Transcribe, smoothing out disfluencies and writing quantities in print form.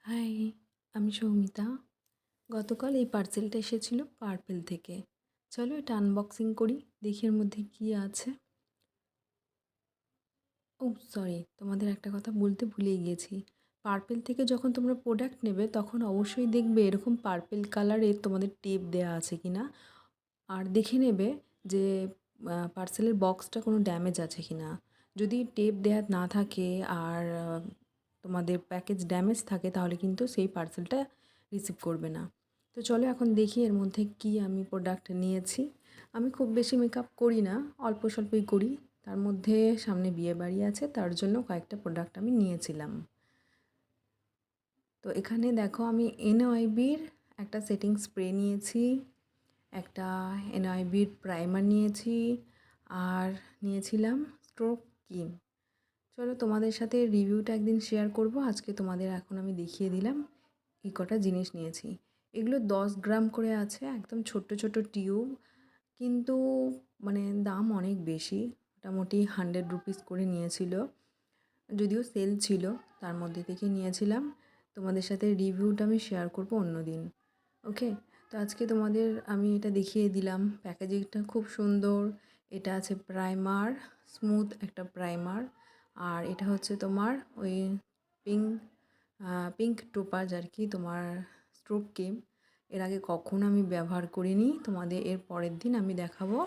High, আমি সৌমিতা। গতকাল এই পার্সেলটা এসেছিল পার্পেল থেকে। চলো এটা আনবক্সিং করি, দেখি এর মধ্যে কী আছে। ও সরি, তোমাদের একটা কথা বলতে ভুলেই গিয়েছি। পার্পেল থেকে যখন তোমরা প্রোডাক্ট নেবে তখন অবশ্যই দেখবে এরকম পার্পেল কালারের তোমাদের টেপ দেওয়া আছে কি না। আর দেখে নেবে যে পার্সেলের বক্সটা কোনো ড্যামেজ আছে কি না। যদি টেপ দেওয়া না থাকে আর তোমাদের প্যাকেজ ড্যামেজ থাকে তাহলে কিন্তু সেই পার্সেলটা রিসিভ করবে না। তো চলো এখন দেখি এর মধ্যে কি আমি প্রোডাক্ট নিয়েছি। আমি খুব বেশি মেকআপ করি না, অল্প স্বল্পই করি। তার মধ্যে সামনে বিয়েবাড়ি আছে, তার জন্য কয়েকটা প্রোডাক্ট আমি নিয়েছিলাম। তো এখানে দেখো আমি এনওয়াইবির একটা সেটিং স্প্রে নিয়েছি, একটা এনওয়াইবির প্রাইমার নিয়েছি, আর নিয়েছিলাম স্ট্রোক ক্রিম। চলো তোমাদের সাথে রিভিউটা একদিন শেয়ার করব। আজকে তোমাদের এখন আমি দেখিয়ে দিলাম এই কটা জিনিস নিয়েছি। এগুলো 10 গ্রাম করে আছে, একদম ছোট্ট ছোট টিউব, কিন্তু মানে দাম অনেক বেশি, মোটামুটি 100 রুপিস করে নিয়েছিল। যদিও সেল ছিল, তার মধ্যে থেকে নিয়েছিলাম। তোমাদের সাথে রিভিউটা আমি শেয়ার করব অন্য দিন। ওকে, তো আজকে তোমাদের আমি এটা দেখিয়ে দিলাম। প্যাকেজিংটা খুব সুন্দর। এটা আছে প্রাইমার, স্মুথ একটা প্রাইমার। আর এটা হচ্ছে তোমার ওই পিঙ্ক পিঙ্ক টোপাজ আর কি, তোমার স্ট্রোক ক্রিম। এর আগে কখনো আমি ব্যবহার করিনি, তোমাদের এর পরের দিন আমি দেখাবো।